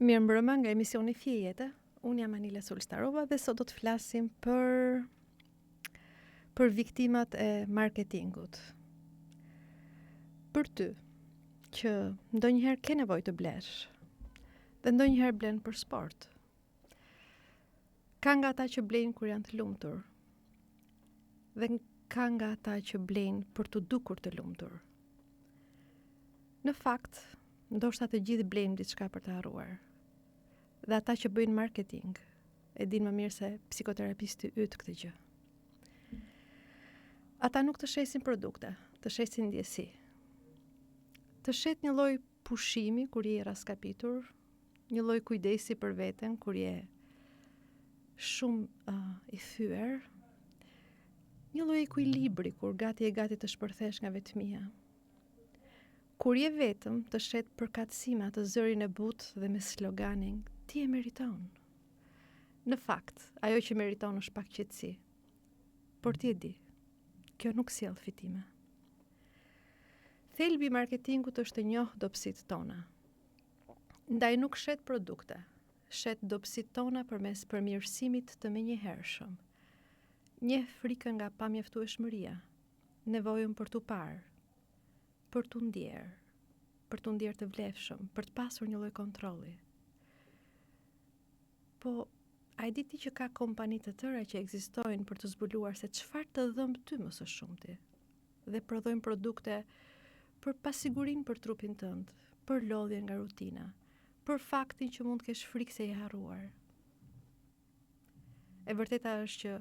Mirë mbrëma nga emisioni Fjejete. Unë jam Anila Solstarova dhe sot do të flasim për viktimat e marketingut. Për ty, që ndonjëherë ke nevojë të blesh, dhe ndonjëherë blen për sport. Ka nga ata që blejnë kur janë të lumtur, dhe ka nga ata që blejnë për të dukur të lumtur. Në fakt, ndoshta të gjithë blejnë diçka për të harruar. Dhe ata që bëjnë marketing e dinë më mirë se psikoterapisti yt këtë gjë. Ata nuk të shesin produkte, të shesin ndjesi. Të shet një lloj pushimi kur je raskapitur, një lloj kujdesi për veten kur je shumë i thyer, një lloj ekuilibri kur gati të shpërthesh nga vetmia. Kur je vetëm, të shet përkatësime atë zërin e butë dhe me sloganin ti e meriton. Në fakt, ajo që meriton është pak qetësi. Por ti e di, kjo nuk sjell fitime. Thelbi i marketingut është të njohë dobësitë tona. Ndaj nuk shet produkte, shet dobësitë tona përmes përmirësimit të menjëhershëm. Njeh frikën nga pamjeftueshmëria, nevojën për t'u parë, për t'u ndjerë të vlefshëm, për të pasur një lloj kontrolli. Po, a e di ti që ka kompani të tëra që ekzistojnë për të zbuluar se çfarë të dhëmb ty më së shumti, dhe prodhojnë produkte për pasigurinë për trupin tënd, për lodhje nga rutina, për faktin që mund të kesh frikë se je harruar. E vërteta është që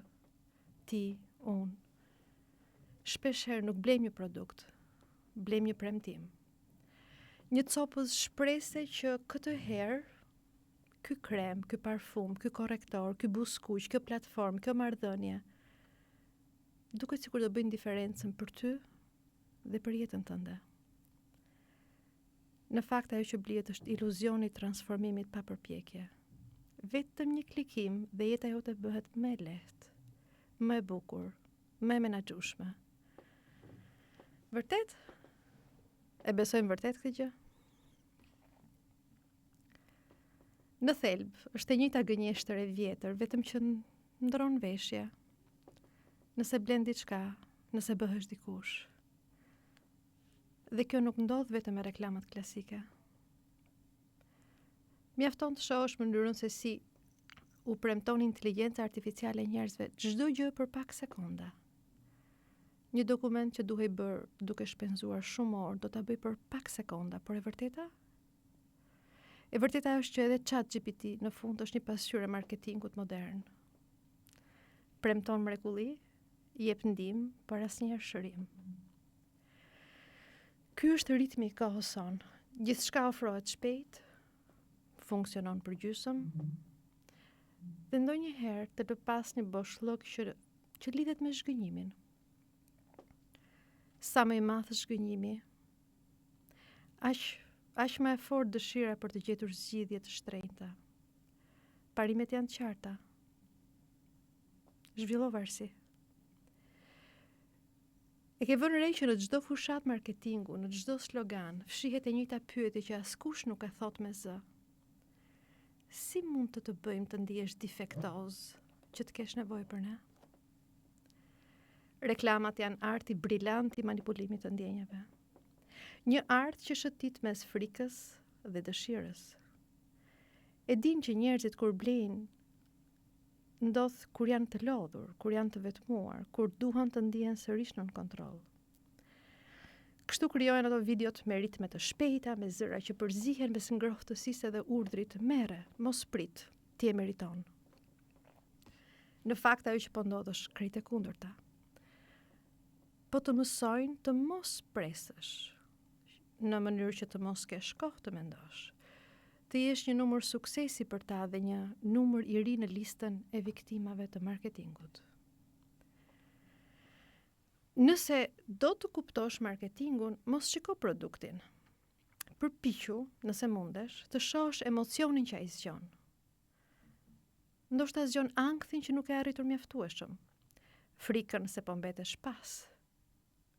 ti, unë, shpeshherë nuk blejmë një produkt, blejmë një premtim. Një copëz shprese që këtë herë ky krem, ky parfum, ky korrektor, ky buskuq, kjo platformë, kjo marrëdhënie duket sikur do bëjnë diferencën për ty dhe për jetën tënde. Në fakt ajo që blihet është iluzioni i transformimit pa përpjekje. Vetëm një klikim dhe jeta jote bëhet më e lehtë, më e bukur, më e menaxhueshme. Vërtet? E besojmë vërtet këtë gjë? Në thelb, është e njëjta gënjeshtër e vjetër, vetëm që ndron veshje. Nëse blen diçka, nëse bëhesh dikush. Dhe kjo nuk ndodh vetëm me reklamat klasike. Mjafton të shohësh mënyrën se si u premton inteligjenca artificiale njerëzve çdo gjë për pak sekonda. Një dokument që duhej bërë duke shpenzuar shumë orë, do ta bëj për pak sekonda, por e vërteta? E vërteta është që edhe ChatGPT në fund është një pasqyrë e marketingut modern. Premton mrekulli, jep ndihmë, por asnjëherë shërim. Ky është ritmi i kohës sonë. Gjithçka ofrohet shpejt, funksionon përgjysëm, dhe ndonjëherë të lëpas një boshllok që lidhet me zhgënjimin. Sa më i madh është zhgënjimi, aq më e fortë dëshira për të gjetur zgjidhje të shtrenjta. Parimet janë të qarta. Zhvillo varësi. E ke vënë re që në çdo fushat marketingu, në çdo slogan, fshihet e njëjta pyetje që askush nuk e thot me zë. Si mund të bëjmë të ndihesh defektoz, që të kesh nevojë për ne? Reklamat janë arti brillant i manipulimit të ndjenjave. Një art që shëtit mes frikës dhe dëshirës. E din që njerëzit kur blejnë, ndodh kur janë të lodhur, kur janë të vetmuar, kur duhan të ndihen sërish nën kontroll. Kështu krijohen ato videot me ritme të shpejta, me zëra që përzihen mes ngrohtësisë dhe urdhrit, merre, mos prit, ti e meriton. Në fakt ajo që po ndodh është krejt e kundërta. Po të mësojnë të mos presësh, në mënyrë që të mos kesh kohë të mendosh, të jesh një numër suksesi për ta dhe një numër i ri në listën e viktimave të marketingut. Nëse do të kuptosh marketingun, mos shiko produktin. Përpiqu, nëse mundesh, të shohësh emocionin që ai zgjon. Ndoshta zgjon ankthin që nuk e arritur mjaftueshëm, frikën se po mbetesh pas,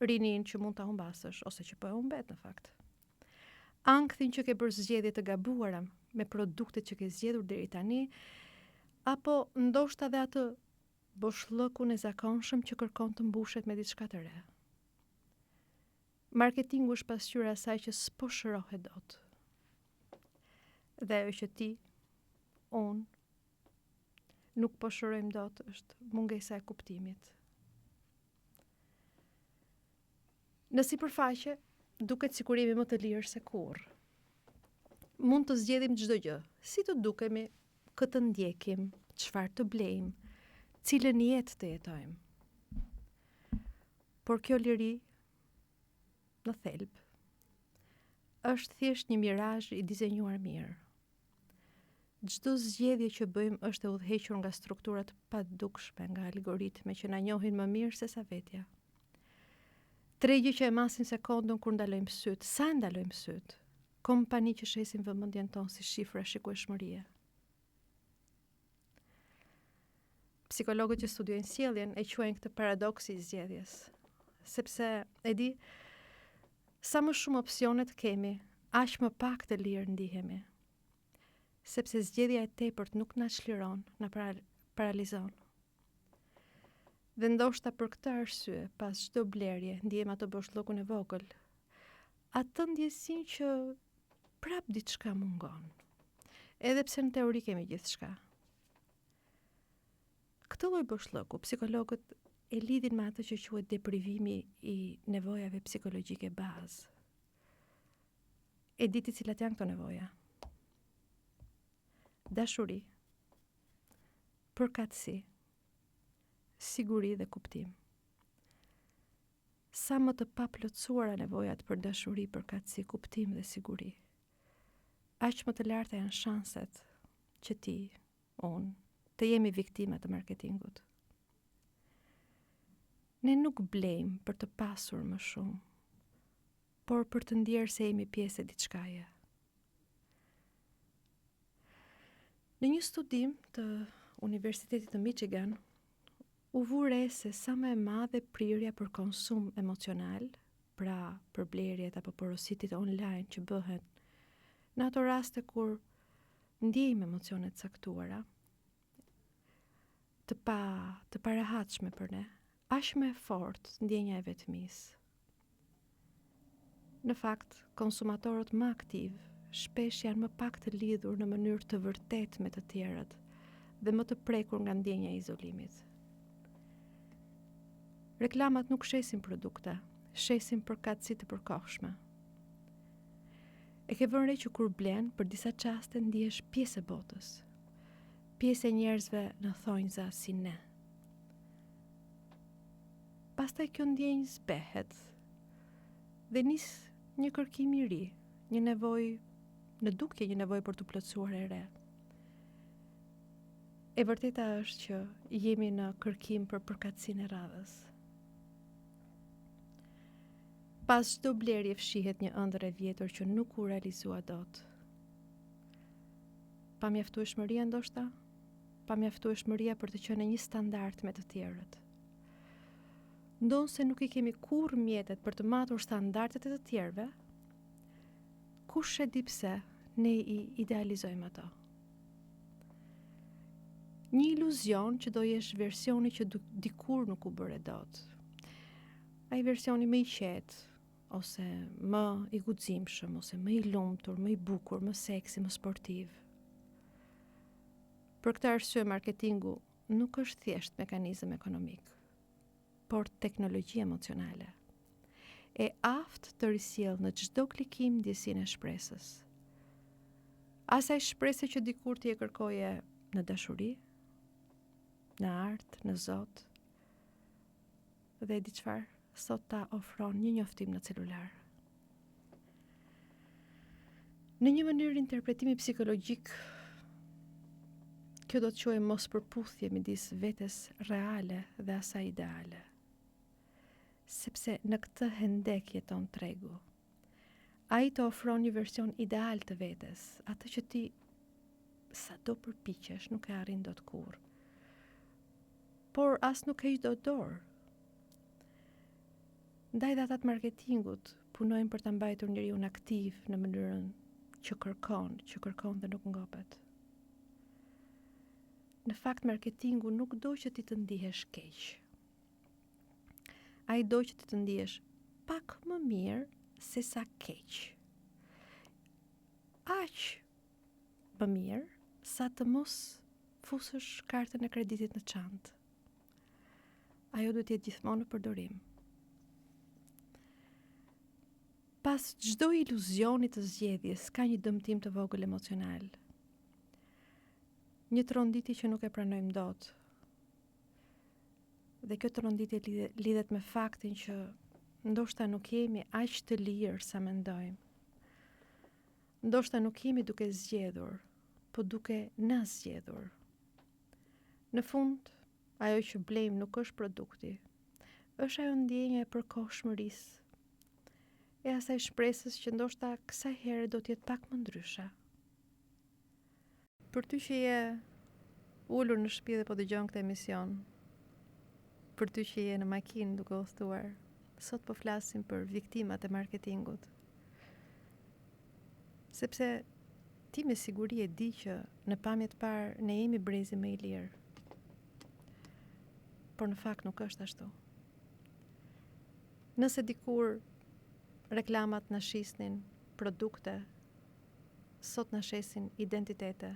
rinin që mund ta humbasësh ose që po e humbet në fakt. Ankthin që ke bërë zgjedhje të gabuara me produktet që ke zgjedhur deri tani, apo ndoshta dhe atë boshllëkun e zakonshëm që kërkon të mbushet me diçka të re. Marketingu është pasqyra e asaj që s'po shërohet dot. Dhe ajo që ti, unë, nuk po shërojmë dot është mungesa e kuptimit. Në sipërfaqe, duket sikur jemi më të lirë se kurrë. Mund të zgjedhim çdo gjë, si të dukemi, këtë ndjekim, çfarë të blejmë, cilën jetë të jetojmë. Por kjo liri, në thelb, është thjesht një mirazh i dizenjuar mirë. Çdo zgjedhje që bëjmë është e udhëhequr nga strukturat padukshme, nga algoritme që na njohin më mirë se sa vetja. Tregje që e masin sekondën kur ndalojmë syt, sa ndalojmë syt, kompani që shesin vëmendjen tonë si shifra shikueshmërie. Psikologët që studiojnë sjelljen e quajnë këtë paradoksi i zgjedhjes, sepse e di, sa më shumë opsionet kemi, aq më pak të lirë ndihemi. Sepse zgjedhja e tepërt nuk na çliron, na paralizon. Dhe ndoshta për këtë arsye, pas çdo blerje, ndihem atë boshllëkun e vogël, atë ndjesinë që prap diçka mungon, edhe pse në teori kemi gjithçka. Këtë lloj boshllëku psikologët e lidhin me atë që quhet deprivimi i nevojave psikologjike bazë. E diti cilat janë këto nevoja? Dashuri, përkatësi, siguri dhe kuptim. Sa më të paplotësuara nevojat për dashuri, përkatësi, kuptim dhe siguri, aq më të larta janë shanset që ti, unë, të jemi viktima të marketingut. Ne nuk blejmë për të pasur më shumë, por për të ndjerë se jemi pjesë e diçkaje. Në një studim të Universitetit të Michigan, u vure se sa më e madhe prirja për konsum emocional, pra për blerjet apo porositit online që bëhen në ato raste kur ndjejmë emocionet caktuara, të parahatshme për ne, aq më e fortë ndjenja e vetmisë. Në fakt, konsumatorët më aktiv shpesh janë më pak të lidhur në mënyrë të vërtetë me të tjerët dhe më të prekur nga ndjenja e izolimit. Reklamat nuk shesin produkte, shesin përkatësi të përkohshme. E ke vënë re që kur blen, për disa çaste ndihesh pjesë e botës, pjesë e njerëzve në thonjza si ne. Pastaj kjo ndjenjë zbehet dhe nis një kërkim i ri, një nevojë në dukje, një nevojë për të plotësuar e re. E vërteta është që jemi në kërkim për përkatësinë e radhës. Pas çdo blerje fshihet një ëndër e vjetër që nuk u realizua dot. Pamjaftueshmëria ndoshta? Pamjaftueshmëria për të qenë në një standard me të tjerët. Ndonë se nuk i kemi kurrë mjetet për të matur standardet e të tjerëve, kush e di pse ne i idealizojmë ato. Një iluzion që do jesh versioni që dikur nuk u bëre dot. Ai versioni më i qetë, ose më i guximshëm, ose më i lumtur, më i bukur, më seksi, më sportiv. Për këtë arsye marketingu nuk është thjesht mekanizëm ekonomik, por teknologji emocionale. E aftë të risjell në çdo klikim ndjesinë e shpresës. Asaj shprese që dikur ti e kërkoje në dashuri, në art, në Zot, dhe di çfarë, sot ta ofron një njoftim në celular. Në një mënyrë interpretimi psikologjik, kjo do të quajë mos përputhje midis vetes reale dhe asaj ideale. Sepse në këtë hendek jeton tregu. Ai të ofron një version ideal të vetes, atë që ti sa do përpiqesh nuk e arrin dot kurrë. Por as nuk heq dot dorë. Ndaj dhatat marketingut punojnë për ta mbajtur njeriun aktiv në mënyrën që kërkon dhe nuk ngopet. Në fakt, marketingu nuk do që ti të ndihesh keq. Ai do që ti të ndihesh pak më mirë se sa keq. Aq më mirë sa të mos fusësh kartën e kreditit në çantë. Ajo duhet të jetë gjithmonë në përdorim. Pas çdo iluzioni të zgjedhjes ka një dëmtim të vogël emocional. Një tronditje që nuk e pranojmë dot. Dhe kjo tronditje lidhet me faktin që ndoshta nuk jemi aq të lirë sa mendojmë. Ndoshta nuk jemi duke zgjedhur, po duke na zgjedhur. Në fund, ajo që blejmë nuk është produkti, është ajo ndjenja e përkohshmërisë e asaj shpresës që ndoshta kësaj here do t'jetë pak më ndryshe. Për ty që je ulur në shtëpi dhe po dëgjon këtë emision, për ty që je në makinë duke udhëtuar, sot po flasim për viktimat e marketingut. Sepse ti me siguri e di që në pamje të parë ne jemi brezi më i lirë. Por në fakt nuk është ashtu. Nëse dikur reklamat na shisnin produkte, sot na shesin identitete.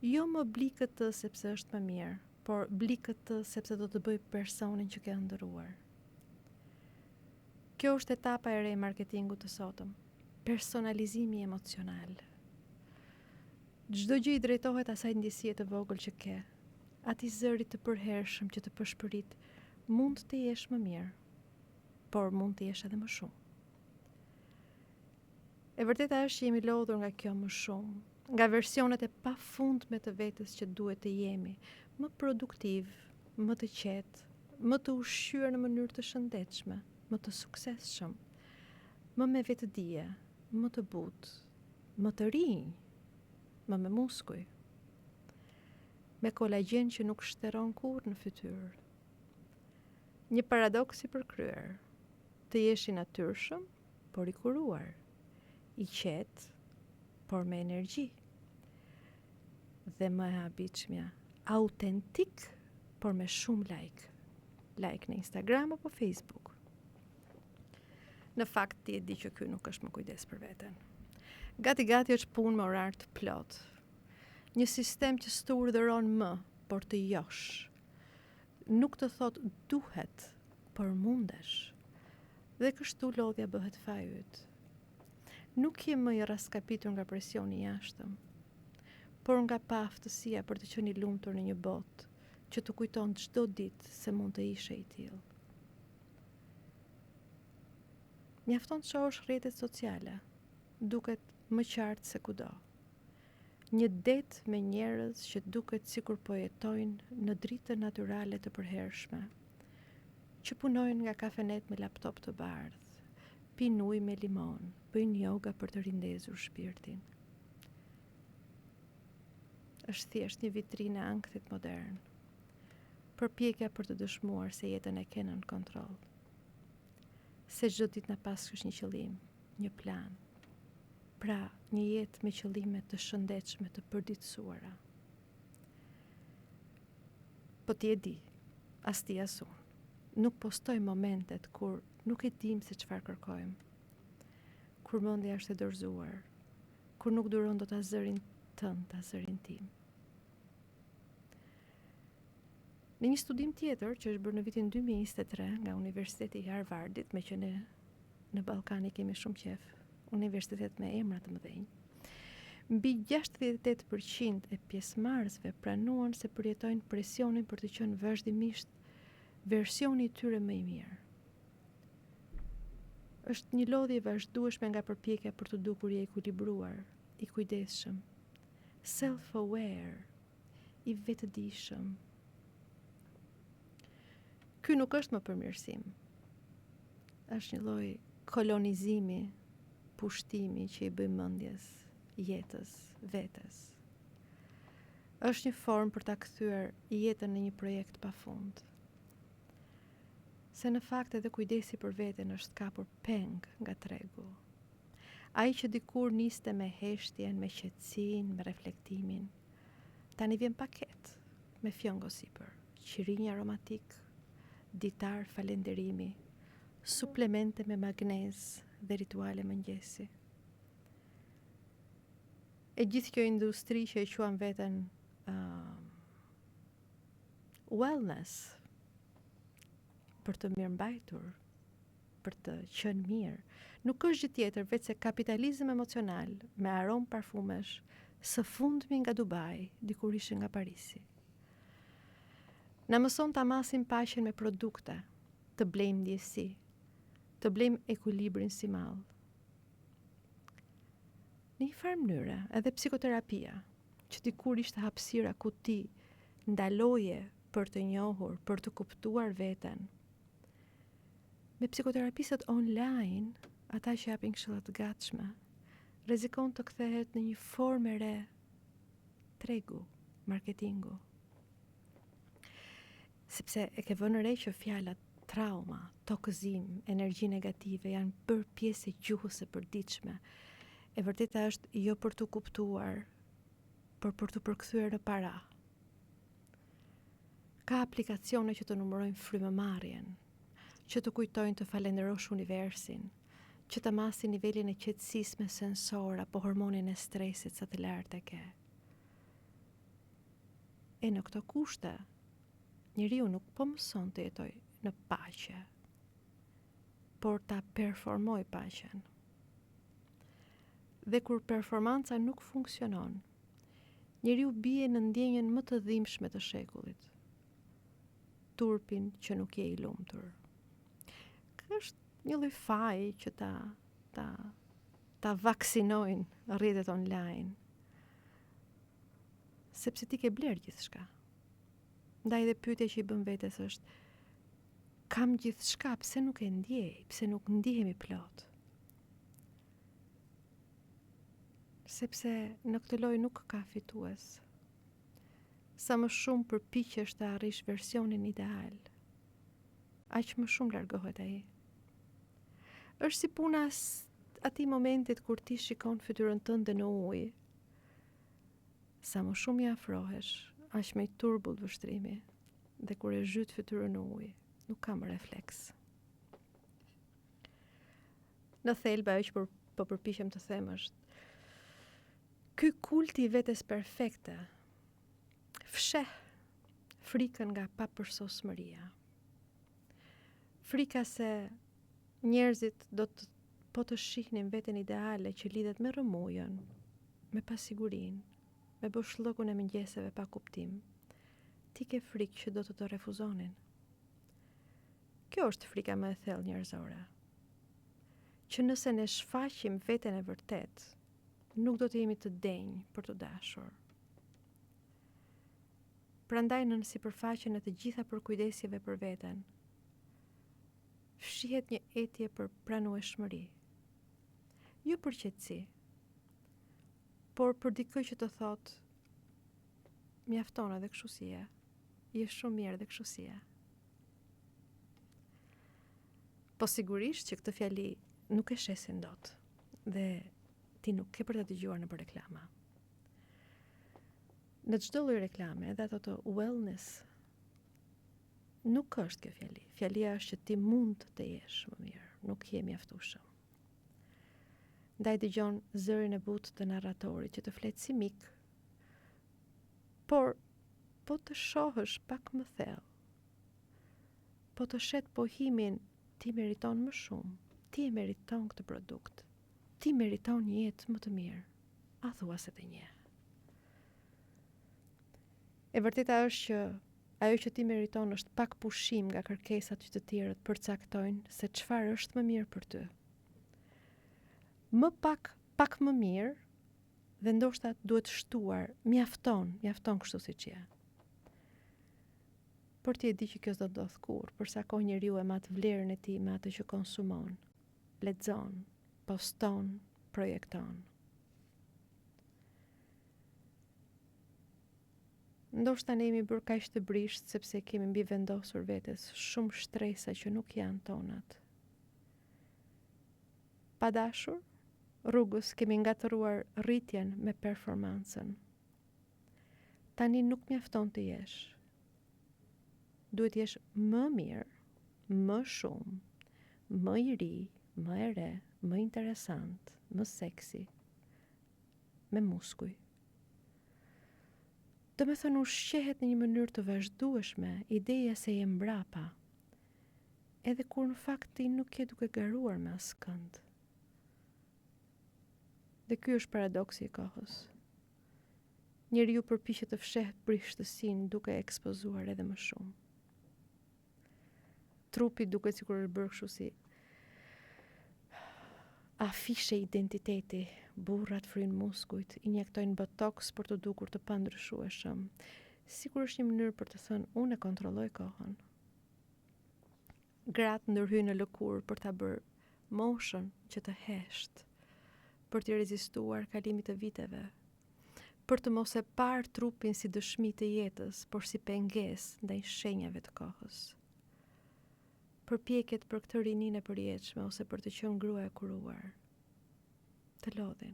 Jo më bli këtë sepse është më mirë, por bli këtë sepse do të bëj personin që ke ëndërruar. Kjo është etapa e re e marketingut të sotëm, personalizimi emocional. Çdo gjë i drejtohet asaj ndjesie të vogël që ke, atij zërit të përhershëm që të përshpërit, mund të jesh më mirë, por mund të jesh edhe më shumë. E vërteta është që jemi lodhur nga kjo më shumë, nga versionet e pafundme të vetes që duhet të jemi, më produktiv, më të qetë, më të ushqyer në mënyrë të shëndetshme, më të suksesshëm, më me vetëdije, më të butë, më të rinj, më me muskuj, me kolagjen që nuk shteron kurrë në fytyrë. Një paradoks i përkryer, të jesh i natyrshëm, por i kuruar, i qetë, por me energji, dhe më e habitshmja, autentik, por me shumë like në Instagram apo Facebook. Në fakt ti e di që ky nuk është më kujdes për veten. Gati është punë me orar të plot. Një sistem që s'urdhëron më, por të josh. Nuk të thot duhet, por mundesh. Dhe kështu lodhja bëhet fajyt. Nuk je më i raskapitur nga presioni i jashtëm, por nga paaftësia për të qenë i lumtur në një botë që të kujton çdo ditë se mund të ishe i tillë. Mjafton të shohësh rrjetet sociale, duket më qartë se kudo. Një det me njerëz që duket sikur po jetojnë në dritë natyrale të përhershme, që punojnë nga kafenet me laptop të bardhë, pin ujë me limon, bëjnë yoga për të rindezur shpirtin. Është thjesht një vitrinë e ankthit modern, përpjekja për të dëshmuar se jetën e kenë në kontroll. Se çdo ditë na paskësh një qëllim, një plan. Pra, një jetë me qëllime të shëndetshme të përditësuara. Po ti e di, as ti as unë, nuk postoj momentet kur nuk e dim se çfarë kërkojmë, kur mendja është e dorëzuar, kur nuk duron dot as zërin tënd, as zërin tim. Në një studim tjetër që është bërë në vitin 2023 nga Universiteti i Harvardit, me që ne në Ballkani kemi shumë qef, universitet me emra të mëdhenj, mbi 68% e pjesëmarrësve pranuan se përjetojnë presionin për të qenë vazhdimisht versioni i tyre më i mirë. Është një lodhje vazhdueshme nga përpjekja për të dukur i ekuilibruar, i kujdesshëm, self-aware, i vetëdijshëm. Ky nuk është më përmirësim. Është një lloj kolonizimi, pushtimi që i bëjmë mendjes, jetës, vetes. Është një formë për ta kthyer jetën në një projekt pafund. Se në fakt edhe kujdesi për veten është kapur peng nga tregu. Ai që dikur niste me heshtjen, me qetësinë, me reflektimin, tani vjen paket me fjongo sipër, qirinj aromatik, ditar falenderimi, suplemente me magnez dhe rituale mëngjesi. E gjithë kjo industri që e quan veten wellness, për të mirëmbajtur, për të qenë mirë, nuk është gjë tjetër veç se kapitalizëm emocional me aromë parfumesh, së fundmi nga Dubai, dikur ishte nga Parisi. Na mëson ta masim paqen me produkte, të blejmë ndjesi, të blejmë ekuilibrin si mall. Në një farë mënyre, edhe psikoterapia, që dikur ishte hapësira ku ti ndaloje për të njohur, për të kuptuar veten. Me psikoterapisët online, ata që japin këshilla të gatshme, rrezikon të kthehet në një formë e re tregu, marketingu. Sepse e ke vënë re që fjalat trauma, tokëzim, energji negative janë bërë pjesë e gjuhës së përditshme. E vërteta është jo për të kuptuar, por për të përkthyer në para. Ka aplikacione që të numërojnë frymëmarrjen, që të kujtojnë të falenderosh universin, që të masin nivelin e qetësisë me sensor apo hormonin e stresit sa të lartë e ke. E në këto kushte, njeriu nuk po mëson të jetoj në paqe, por ta performoj paqen. Dhe kur performanca nuk funksionon, njeriu bie në ndjenjen më të dhimbshme të shekullit. Turpin që nuk je i lumtur. Është një lloj faji që ta vaksinojnë rrjetet online. Sepse ti ke bler gjithçka. Ndaj dhe pyetja që i bën vetes është: kam gjithçka, pse nuk e ndjej, pse nuk ndihemi plot? Sepse në këtë lojë nuk ka fitues. Sa më shumë përpiqesh të arrish versionin ideal, aq më shumë largohet ai. Është si puna atij momentit kur ti shikon fytyrën tënde në ujë. Sa më shumë i afrohesh, aq më i turbull vështrimi, dhe kur e zhyt fytyrën në ujë, nuk ka më refleks. Në thelba ajo që po përpiqem të them është: ky kulti i vetes perfekte fsheh frikën nga papërsosmëria. Frika se njerëzit po të shihnin veten ideale që lidhet me rrëmujën, me pasigurinë, me boshllëkun e mëngjeseve pa kuptim. Ti ke frikë që do të refuzonin. Kjo është frika më e thellë njerëzore. Që nëse ne shfaqim veten e vërtet, nuk do të jemi të denjë për të dashur. Prandaj në sipërfaqen e të gjitha përkujdesjeve për veten, fshihet një etje për pranueshmëri. Jo për qetësi, por për dikë që të thotë: mjafton edhe kështu si je, je shumë mirë edhe kështu si je. Po sigurisht që këtë fjali nuk e shesin dot, dhe ti nuk ke për të dëgjuar në për reklama. Në çdo lloj reklame, edhe ato të wellness, nuk është kjo fjali. Fjalia është që ti mund të jesh më mirë, nuk je mjaftueshëm. Ndaj dëgjon zërin e butë të narratorit që të flet si mik, por po të shohësh pak më thellë, po të shet pohimin: ti meriton më shumë, ti e meriton këtë produkt, ti meriton një jetë më të mirë, a thua se të një. E vërteta është që ajo që ti meriton është pak pushim nga kërkesat që të tjerët përcaktojnë se çfarë është më mirë për ty. Më pak më mirë, dhe ndoshta duhet shtuar, mjafton kështu siç je. Por ti e di që kjo s'do të ndodh kurrë, për sa kohë njeriu e mat vlerën e tij me atë që konsumon, lexon, poston, projekton. Ndoshta ne jemi bërë kaq të brisht sepse kemi mbi vendosur vetes shumë shtresa që nuk janë tonat. Pa dashur, rrugës kemi ngatëruar rritjen me performancën. Tani nuk mjafton të jesh. Duhet jesh më mirë, më shumë, më i ri, më e re, më interesant, më seksi, me muskuj. Do me thënë ushqehet në një mënyrë të vazhdueshme, ideja se je mbrapa, edhe kur në fakt ti nuk je duke garuar me askënd. Dhe ky është paradoksi i kohës. Njeriu përpiqet të fshehet prishtësinë duke ekspozuar edhe më shumë. Trupi duket sikur është bërë kështu si afishe identiteti, burrat fryjnë muskujt, injektojnë botox për të dukur të pandryshueshëm. Sikur është një mënyrë për të thënë unë e kontrolloj kohën. Gratë ndërhyjnë në lëkurë për ta bërë moshën që të heshtë, për të rezistuar kalimit të viteve, për të mos e parë trupin si dëshmi të jetës, por si pengesë ndaj shenjave të kohës. Përpjekjet për këtë rinin e përjetshme ose për të qenë grua e kuruar, të lodhin.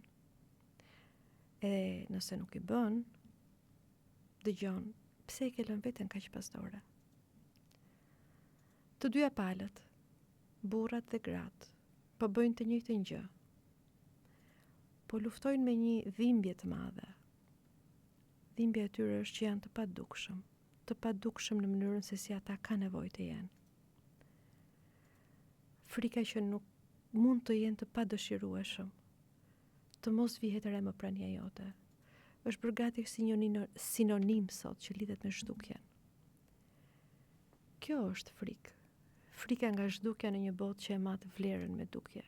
E nëse nuk i bën, dëgjon, pse e ke lënë veten kaq pasdore? Të dyja palët, burrat dhe gratë, po bëjnë të njëjtën gjë. Po luftojnë me një dhimbje të madhe. Dhimbja e tyre është që janë të padukshëm në mënyrën se si ata ka nevojë të jenë. Frika që nuk mund të jenë të padëshirueshëm, të mos vihet re më prania jote, është bërë gati si një sinonim sot që lidhet me zhdukjen. Kjo është frikë. Frika nga zhdukja në një botë që e mat vlerën me dukje.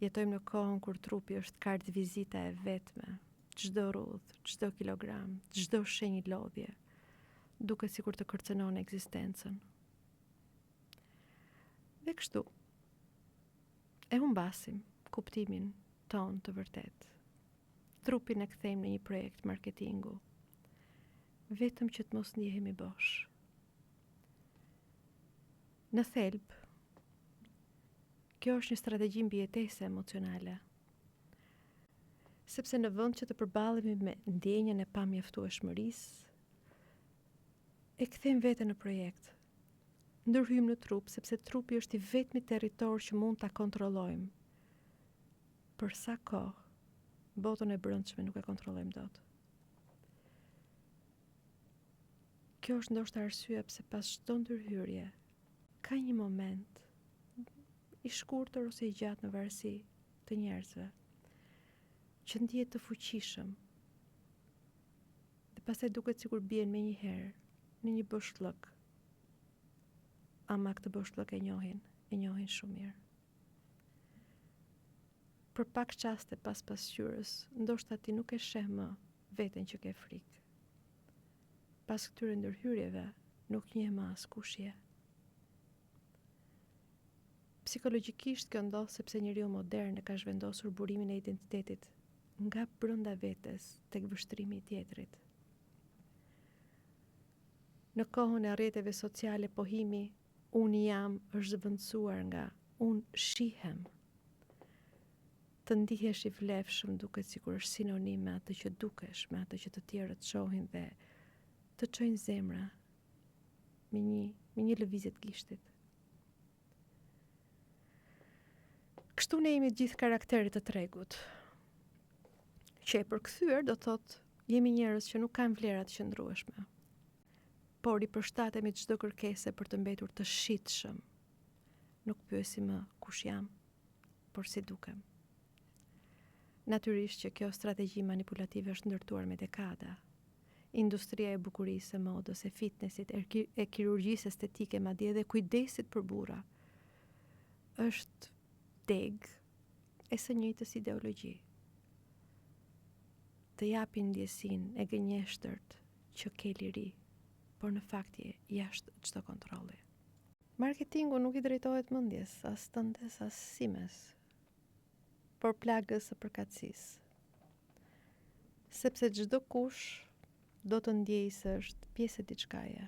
Jetojmë në kohën kur trupi është kartë vizita e vetme, çdo rudhë, çdo kilogram, çdo shenjë lodhje, duket sikur të kërcënon ekzistencën. Dhe kështu, e humbasim kuptimin ton të vërtet. Trupin e kthejmë në një projekt marketingu, vetëm që të mos ndjehemi bosh. Në thelb, kjo është një strategji mbijetese emocionale. Sepse në vend që të përballemi me ndjenjën e pamjaftueshmërisë, e kthejmë veten në projekt. Ndërhyjmë në trup, sepse trupi është i vetmi territor që mund ta kontrollojmë. Për sa kohë, botën e brendshme nuk e kontrollojmë dot. Kjo është ndoshta arsyeja pse pas çdo ndërhyrje ka një moment i shkurtër ose i gjatë në varësi të njerëzve që ndihet të fuqishëm dhe pastaj duket sikur bien me një herë në një boshllëk, ama këtë boshllëk e njohin shumë mirë. Për pak qaste pas pasqyrës, ndoshta ti nuk e sheh më veten që ke frikë. Pas këtyre ndërhyrjeve, nuk njeh më askush je. Psikologjikisht kjo ndodh sepse njeriu modern e ka zhvendosur burimin e identitetit nga brenda vetes tek vështrimi i tjetrit. Në kohën e rrjeteve sociale pohimi unë jam është zëvendësuar nga unë shihem. Të ndihesh i vlefshëm duket sikur është sinonim me atë që dukesh, me atë që të tjerët shohin dhe të çojnë zemra me një lëvizje të gishtit. Kështu ne jemi gjithë karakterit të tregut. Që e përkthyer do thotë jemi njerëz që nuk kanë vlera të qëndrueshme, por i përshtatemi çdo kërkese për të mbetur të shitshëm. Nuk pyesim më kush jam, por si dukem. Natyrisht që kjo strategji manipulative është ndërtuar me dekada. Industria e bukurisë, e modës, e fitnessit, e kirurgjisë estetike, madje edhe kujdesit për burra, është deg e së njëjtës ideologji. Të japin ndjesinë e gënjeshtërt që ke liri, por në fakt je jashtë çdo kontrolli. Marketingu nuk i drejtohet mendjes, as tëndes, as simes, por plagës së përkatësisë. Sepse çdo kush do të ndjejë se është pjesë e diçkaje.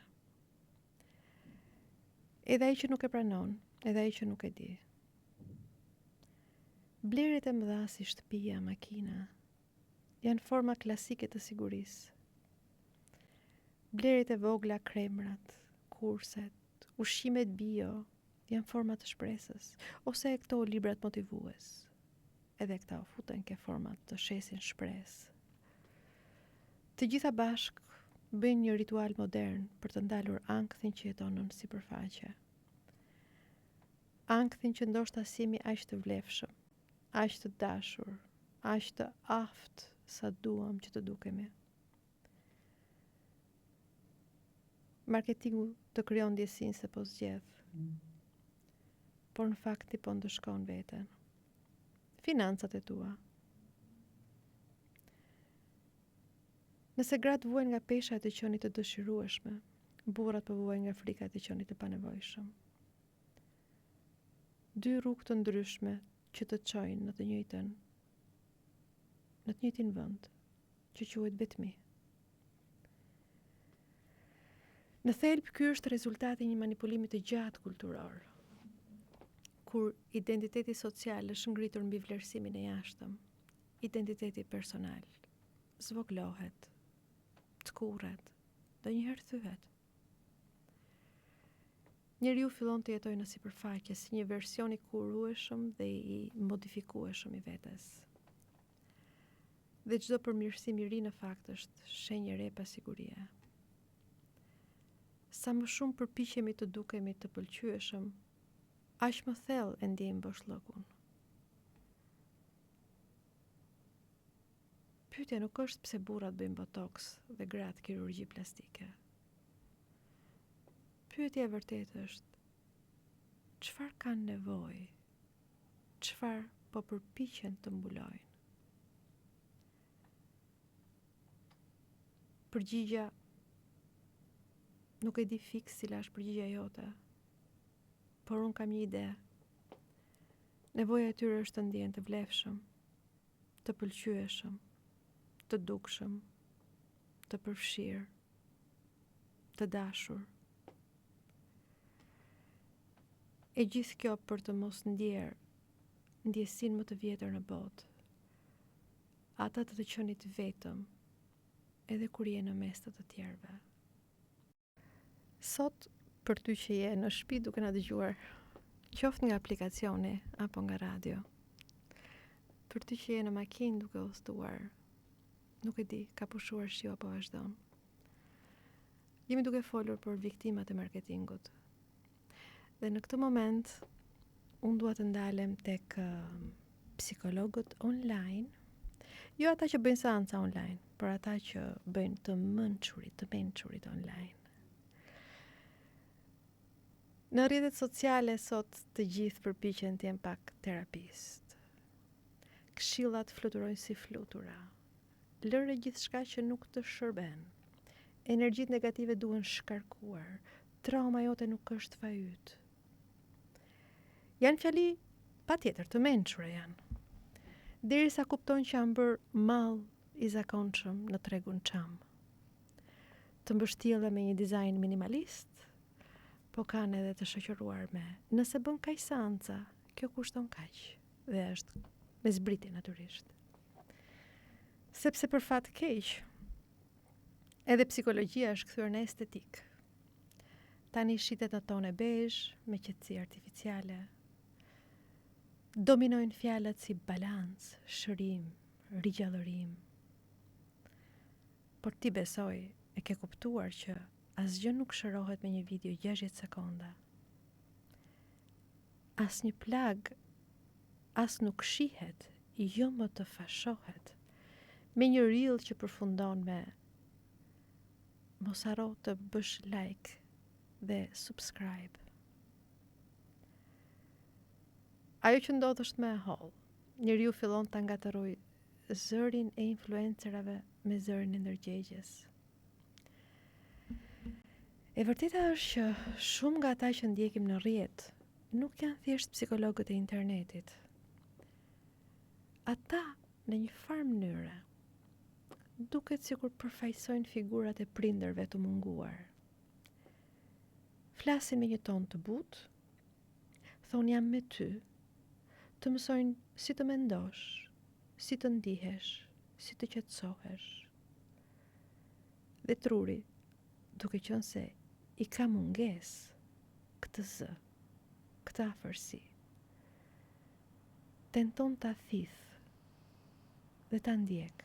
Edhe ai që nuk e pranon, edhe ai që nuk e di. Blerit e mëdha si shtëpia, makina, janë forma klasike të sigurisë. Blerit e vogla, kremrat, kurset, ushqimet bio, janë forma të shpresës, ose e këto librat motivues. Edhe këta u futen ke format të shesin shpresë. Të gjitha bashk bëjnë një ritual modern për të ndalur ankthin që jeton në sipërfaqe. Ankthin që ndoshta simi aq të vlefshëm, aq të dashur, aq të aftë sa duam që të dukemi. Marketingu të krijon ndjesinë se po zgjedh, por në fakt i po ndëshkon veten. Financat e tua. Nëse gratë vuajnë nga pesha e të qenit të dëshirueshme, burrat po vuajnë nga frika e të qenit të panevojshëm. Dy rrugë të ndryshme që të çojnë në të njëjtin vend, që quhet betmi. Në thelb ky është rezultati i një manipulimi të gjatë kulturor, kur identiteti social është ngritur mbi vlerësimin e jashtëm, identiteti personal zvoglohet, tkurret, ndonjëherë thyhet. Njeriu fillon të jetojë në sipërfaqe si një version i kurueshëm dhe i modifikueshëm i vetes. Dhe çdo përmirësim i ri në fakt është shenjë e re pasigurie. Sa më shumë përpiqemi të dukemi të pëlqyeshëm, aq më thellë e ndjejmë boshllëkun. Pyetja nuk është pse burrat bëjnë botoks dhe gratë kirurgji plastike. Pyetja e vërtetë është, çfarë kanë nevojë? Çfarë po përpiqen të mbulojnë? Përgjigja nuk e di fiks cila është përgjigja jote, por unë kam një ide. Nevoja e tyre është të ndjehen të vlefshëm, të pëlqyeshëm, të dukshëm, të përfshirë, të dashur. E gjithë kjo për të mos ndjerë ndjesinë më të vjetër në botë, ata të qenit vetëm, edhe kur je në mes të tjerëve. Sot, për ty që je në shtëpi duke na dëgjuar, qoftë nga aplikacioni apo nga radio, për ty që je në makinë duke udhëtuar, nuk e di, ka pushuar shiu apo vazhdon. Jemi duke folur për viktimat e marketingut. Dhe në këtë moment, unë dua të ndalem tek psikologët online, jo ata që bëjnë seanca online, por ata që bëjnë të mençurit online. Në rrjetet sociale sot të gjithë përpiqen të jenë pak terapist. Këshillat fluturojnë si flutura. Lëre gjithçka që nuk të shërben. Energjitë negative duhen shkarkuar. Trauma jote nuk është fajyt. Janë fjali patjetër të mençura janë. Derisa kuptojnë që janë bërë mall i zakonshëm në tregun çam. Të mbështjellë me një dizajn minimalist, po kanë edhe të shoqëruar me nëse bën kaq seanca, kjo kushton kaq dhe është me zbritje natyrisht. Sepse për fat keq, edhe psikologjia është kthyer në estetik. Tani shitet në tonë bezh me qetësi artificiale. Dominojnë fjalët si balancë, shërim, rigjallërim. Por ti besoj e ke kuptuar që asgjë nuk shërohet me një video 60 sekonda. As një plag, as nuk shihet, jo më të fashohet, me një reel që përfundon me mos harro të bësh like dhe subscribe. Ajo që ndodh është më e holl. Njeriu fillon ta ngatërroj zërin e influencerave me zërin e ndërgjegjes. E vërteta është që shumë nga ata që ndjekim në rrjet nuk janë thjesht psikologët e internetit. Ata në një farë mënyre duket sikur përfaqësojnë figurat e prindërve të munguar. Flasin me një ton të butë, thonë jam me ty, të mësojnë si të mendosh, si të ndihesh, si të qetësohesh. Dhe truri, duke qenë se i ka mungesë këtë zë, këtë afërsi, tenton ta thith dhe ta ndjek.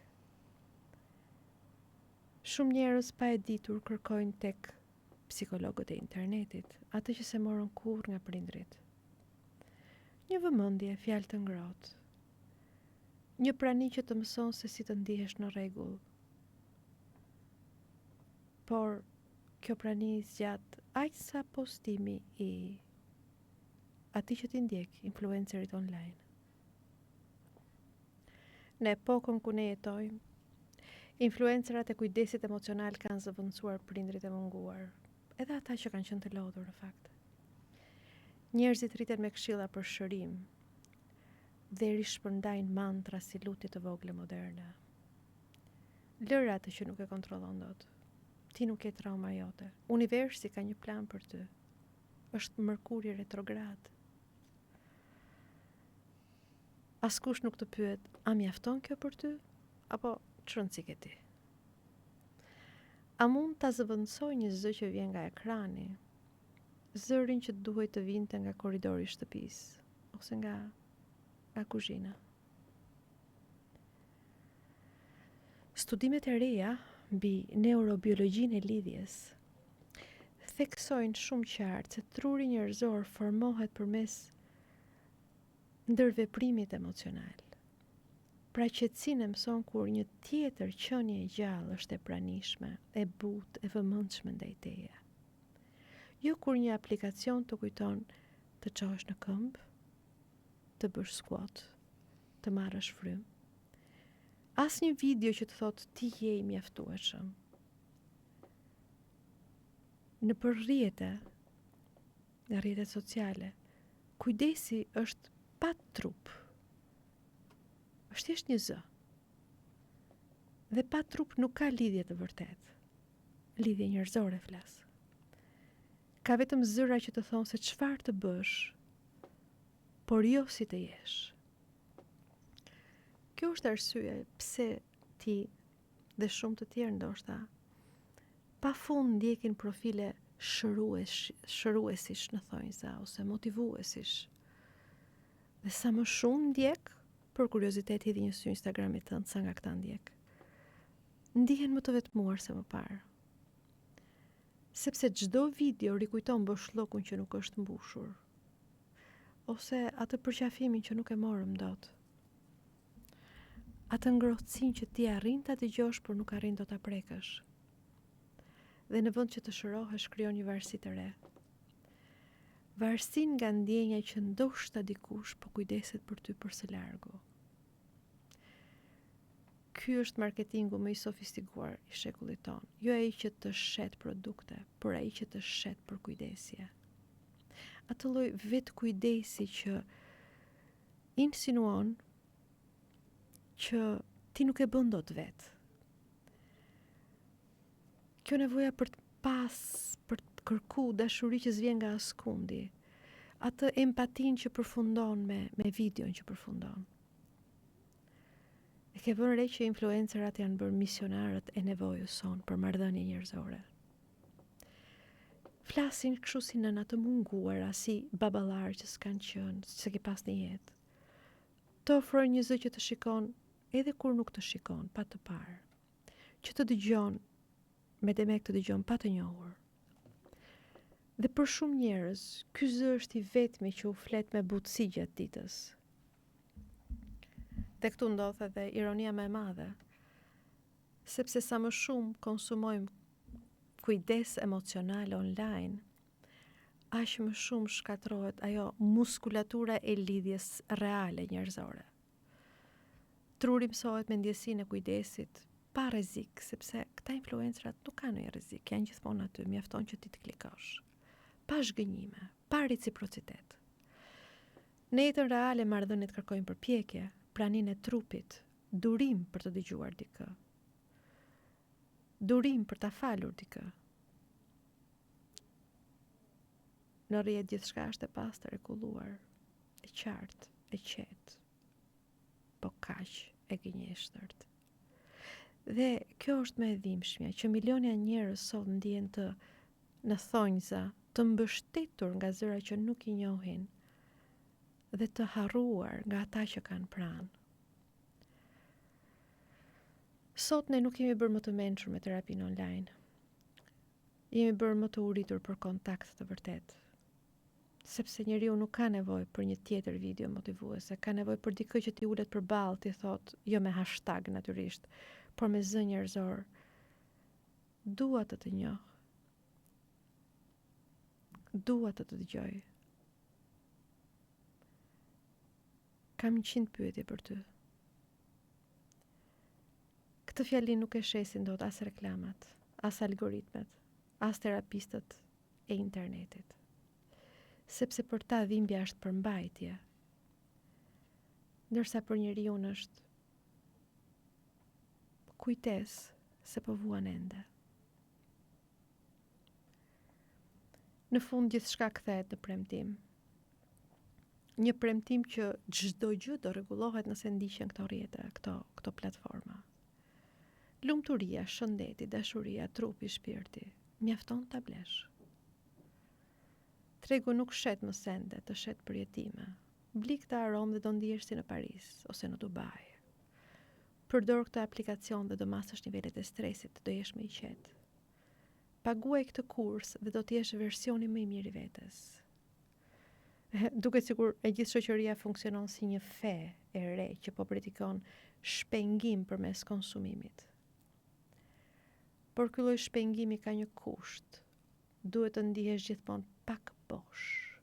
Shumë njerëz pa e ditur kërkojnë tek psikologët e internetit atë që se morën kurrë nga prindrit. Një vëmendje, fjalë të ngrohtë, një prani që të mëson se si të ndihesh në rregull. Por kjo prani zgjat aq sa postimi i atij që ti ndjek, influencerit online. Në epokën ku ne jetojmë, influencerat e kujdesit emocional kanë zëvendësuar prindrit e munguar, edhe ata që kanë qenë të lodhur në fakt. Njerëzit rriten me këshilla për shërim dhe rishpërndajnë mantra si lutje të vogla moderne. Lër atë që nuk e kontrollon dot. Ti nuk ke trauma jote. Universi ka një plan për ty. Është Mërkuri retrograd. Askush nuk të pyet, a mjafton kjo për ty? Apo çrëndsi ke ti? A mund ta zëvendësoj një zë që vjen nga ekrani? Zërin që duhet të vinte nga korridori i shtëpisë ose nga kuzhina. Studimet e reja mbi neurobiologjinë e lidhjes theksojnë shumë qartë se truri njerëzor formohet përmes ndërveprimit emocional. Pra qetësinë e mëson kur një tjetër qenie e gjallë është e pranishme, e butë, e vëmendshme ndaj teje. Jo kur një aplikacion të kujton të çohesh në këmbë, të bësh squat, të marrësh frym. As një video që të thotë ti je i mjaftueshëm. Në përrjete, nga rrjetet sociale, kujdesi është pa trup. Është thjesht një zë. Dhe pa trup nuk ka lidhje të vërtet. Lidhje njerëzore flas. Ka vetëm zëra që të thonë se çfarë të bësh, por jo si të jesh. Kjo është arsye pse ti dhe shumë të tjerë ndoshta pafund ndjekin profile shëruesish në thonjza ose motivuesish. Dhe sa më shumë ndjek, për kuriozitet hidhi një sy Instagramit tënd sa nga këta ndjek. Ndihen më të vetmuar se më parë. Sepse çdo video rikujton boshllokun që nuk është mbushur, ose atë përqafimin që nuk e morëm dot. Atë ngrohtësinë që ti arrin ta dëgjosh por nuk arrin dot ta prekësh. Dhe në vend që të shërohesh krijon një varësi të re. Varësinë nga ndjenja që ndoshta dikush po kujdeset për ty për së largu. Ky është marketingu më i sofistikuar i shekullit tonë. Jo ai që të shet produkte, por ai që të shet për kujdesje. Atë lloj vetë kujdesi që insinuon që ti nuk e bën dot vet. Kjo nevoja për të për të kërku dashuri që s'vjen nga askundi. Atë empatin që përfundon me videon që përfundon. E ke vënë re që influencerat janë bërë misionarët e nevojës sonë për marrëdhënie njerëzore. Flasin kështu si nëna të munguara, si baballar që s'kan qenë, se ke pas në jetë. Të ofrojnë një zë që të shikon edhe kur nuk të shikon, pa të parë. Që të dëgjon, me demek të dëgjon pa të njohur. Dhe për shumë njerëz, ky zë është i vetmi që u flet me butësi gjatë ditës. Dhe këtu ndodh edhe ironia më e madhe, sepse sa më shumë konsumojmë kujdes emocional online, aq më shumë shkatrohet ajo muskulatura e lidhjes reale njerëzore. Truri mësohet me ndjesinë e kujdesit pa rrezik, sepse këta influencerat nuk kanë ndonjë rrezik, janë gjithmonë aty, mjafton që ti të klikosh. Pa zhgënjime, pa reciprocitet. Në jetën reale marrëdhëniet kërkojnë përpjekje, praninë e trupit, durim për të dëgjuar dikë. Durim për ta falur dikë. Në rrjet gjithçka është e pastër, e kulluar, e qartë, e qetë, po kaq e gënjeshtërt. Dhe kjo është më e dhimbshmja, që milionë njerëz sot ndjen të në thonjza, të mbështetur nga zëra që nuk i njohin dhe të harruar nga ata që kanë pranë. Sot ne nuk jemi bërë më të mençur me terapinë online. Jemi bërë më të uritur për kontakt të vërtet. Sepse njeriu nuk ka nevojë për një tjetër video motivuese, ka nevojë për dikë që t'i ulet përballë, t'i thotë, jo me hashtag natyrisht, por me zë njerëzor. Dua të të njoh. Dua të të dëgjoj. Kam 100 pyetje për ty. Këtë fjalin nuk e shesin dot as reklamat, as algoritmet, as terapistët e internetit. Sepse për ta dhimbja është përmbajtje, ndërsa për njeriu është kujtesë se po vuan ende. Në fund gjithçka kthehet në premtim. Një premtim që çdo gjë do rregullohet nëse ndiqen këto rrjete, këto platforma. Lumturia, shëndeti, dashuria, trupi, shpirti, mjafton ta blesh. Tregu nuk shet më sende, të shet përjetime. Bli këtë aromë dhe do ndihesh si në Paris ose në Dubai. Përdor këtë aplikacion dhe do masësh nivelet e stresit, do jesh më i qetë. Paguaj këtë kurs dhe do të jesh versioni më i mirë i vetes. Duket sikur e gjithë shoqëria funksionon si një fe e re që po pratikon shpengim përmes konsumimit. Por ky lloj shpengimi ka një kusht. Duhet të ndihesh gjithmonë pak bosh.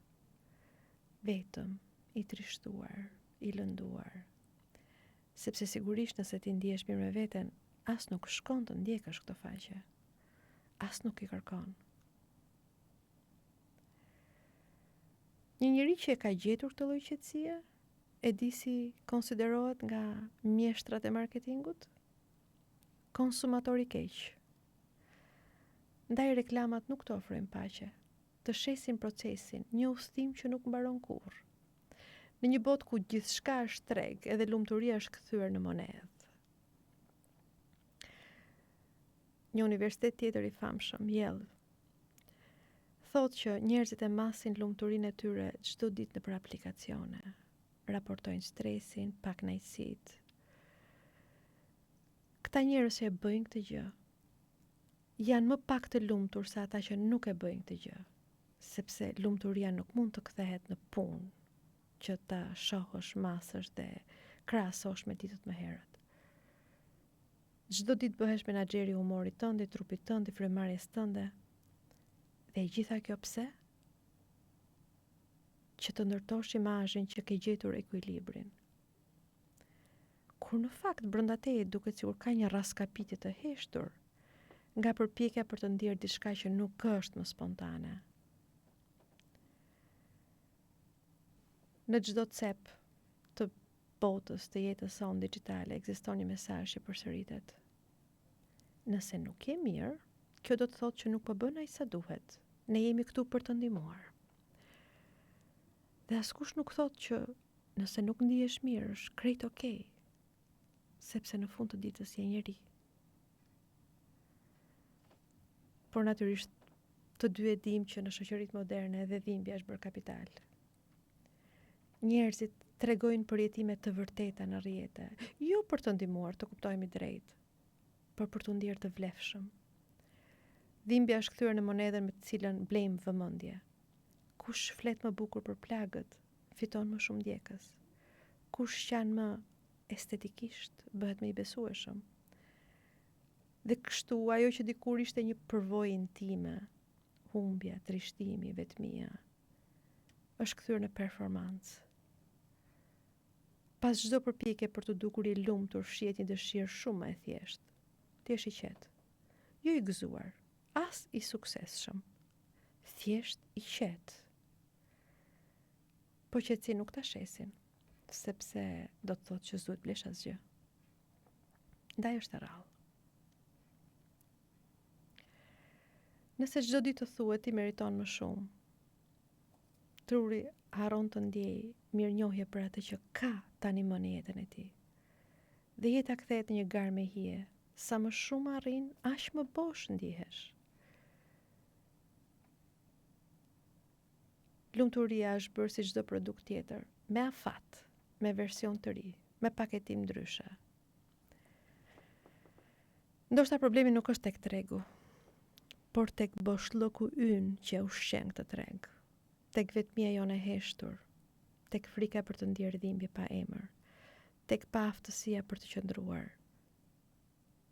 Vetëm, i trishtuar, i lënduar. Sepse sigurisht nëse ti ndihesh mirë me veten, as nuk shkon të ndjekësh këtë faqe. As nuk i kërkon. Një njeri që e ka gjetur këtë lloj qetësie, e di si konsiderohet nga mjeshtrat e marketingut? Konsumator i keq. Ndaj reklamat nuk të ofrojnë paqe, të shesin procesin, një udhtim që nuk mbaron kurrë. Në një botë ku gjithçka është treg, edhe lumturia është kthyer në monedhë. Një universitet tjetër i famshëm, Yale, thotë që njerëzit e masin lumturinë e tyre çdo ditë nëpër aplikacione. Raportojnë stresin, pakënaqësitë. Këta njerëz që e bëjnë këtë gjë janë më pak të lumtur se ata që nuk e bëjnë këtë gjë, sepse lumturia nuk mund të kthehet në punë, që ta shohësh, masësh dhe krahasosh me ditët më herët. Çdo ditë bëhesh menaxheri i humorit tënd, i trupit tënd, i frymëmarrjes tënde. Dhe gjitha kjo pse? Që të ndërtosh imazhin që ke gjetur ekuilibrin. Kur në fakt brenda teje duket sikur ka një raskapitje të heshtur nga përpjekja për të ndier diçka që nuk është më spontane. Në çdo cep të botës të jetës sonë digjitale ekziston një mesazh që përsëritet. Nëse nuk je mirë, kjo do të thotë që nuk po bën aq sa duhet. Ne jemi këtu për të ndihmuar. Dhe askush nuk thotë që nëse nuk ndihesh mirë, është krejt okay, sepse në fund të ditës je njeri. Por natyrisht të dy e dim që në shoqëritë moderne edhe dhimbja është bërë kapital. Njerëzit tregojnë përjetime të vërteta në rrjete, jo për të ndihmuar, të kuptojmë drejt, por për të ndier të vlefshëm. Dhimbja është kthyer në monedhën me të cilën blejmë vëmendje. Kush flet më bukur për plagët, fiton më shumë ndjekës. Kush qan më estetikisht, bëhet më i besueshëm. Dhe kështu, ajo që dikur ishte një përvojë intime, humbja, trishtimi, vetmia, është kthyer në performancë. Pas çdo përpjekje për të dukur i lumtur, shihet një dëshirë shumë më e thjeshtë. Ti je i qetë, jo i gëzuar, as i suksesshëm. Thjesht i qetë. Po qetësi nuk ta shesin, sepse do të thotë që s'duhet blesh asgjë. Ndaj është e rrallë. Nëse çdo ditë të thuhet ti meriton më shumë, truri haron të ndjej mirënjohje për atë që ka tani më në jetën e tij. Dhe jeta kthehet në një garë me hije. Sa më shumë arrin, aq më bosh ndihesh. Lumturia është bërë si çdo produkt tjetër, me afat, me version të ri, me paketim ndryshe. Ndoshta problemi nuk është tek tregu, por tek boshllëku ynë që ushqen këtë treg, tek vetmia jone e heshtur, tek frika për të ndier dhimbje pa emër, tek paaftësia për të qëndruar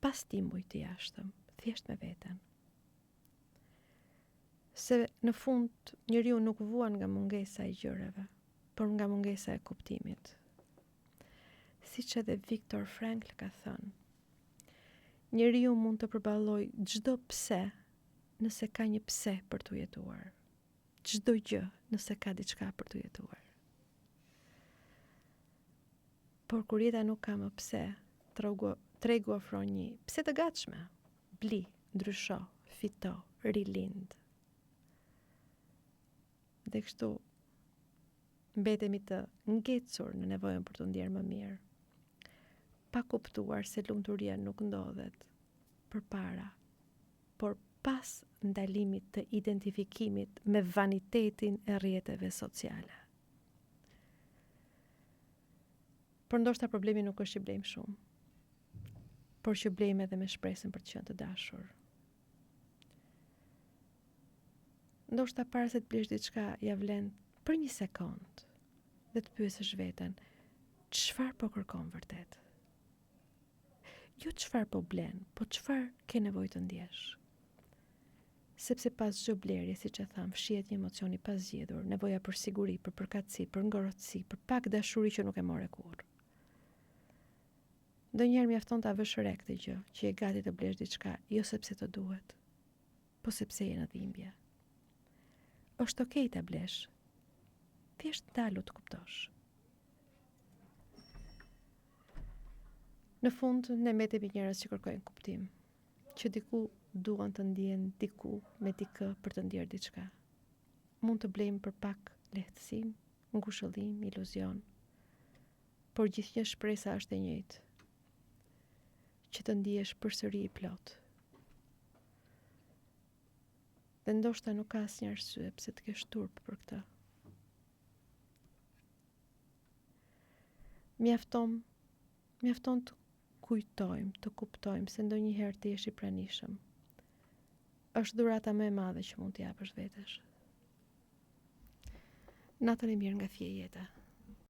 pa stimuj të jashtëm, thjesht me veten. Se në fund njeriu nuk vuan nga mungesa e gjërave, por nga mungesa e kuptimit. Siç edhe Viktor Frankl ka thënë, njeriu mund të përballojë çdo pse nëse ka një pse për të jetuar. Çdo gjë nëse ka diçka për të jetuar. Por kur jeta nuk ka më pse, tregu ofron një pse të gatshme. Bli, ndrysho, fito, rilind. Dhe kështu mbetemi të ngecur në nevojën për të ndjerë më mirë, pa kuptuar se lumturia nuk ndodhet përpara, por pas ndalimit të identifikimit me vanitetin e rrjeteve sociale. Por ndoshta problemi nuk është që blejmë shumë, por që blejmë edhe me shpresën për të qenë të dashur. Ndoshta para se të blesh diçka, ja vlen për një sekond dhe të pyesësh veten, çfarë po kërkon vërtet? Jo çfarë po blen, po çfarë ke nevojë të ndjesh. Sepse pas çdo blerje, siç e tham, fshihet një emocion i pazgjedhur, nevoja për siguri, për përkatësi, për ngrohtësi, për pak dashuri që nuk e more kurrë. Ndonjëherë mjafton ta vësh re këtë gjë, që je gati të blesh diçka, jo sepse të duhet, po sepse je në dhimbje. Është okej ta blesh. Thjesht ndalu të kuptosh. Në fund, ne mbetemi njerëz që kërkojnë kuptim, që diku duan të ndjen diku me dikë për të ndjerë diçka. Mund të blejmë për pak lehtësim, ngushëllim, iluzion, por gjithnjë shpresa është e njëjtë, që të ndihesh përsëri i plot. Dhe ndoshta nuk ka asnjë arsye pse të kesh turp për këtë. Mjafton të kujtojmë, të kuptojmë se ndonjëherë të jesh i pranishëm. Është dhurata më e madhe që mund t'i japësh vetesh. Natën e mirë nga Fije Jeta.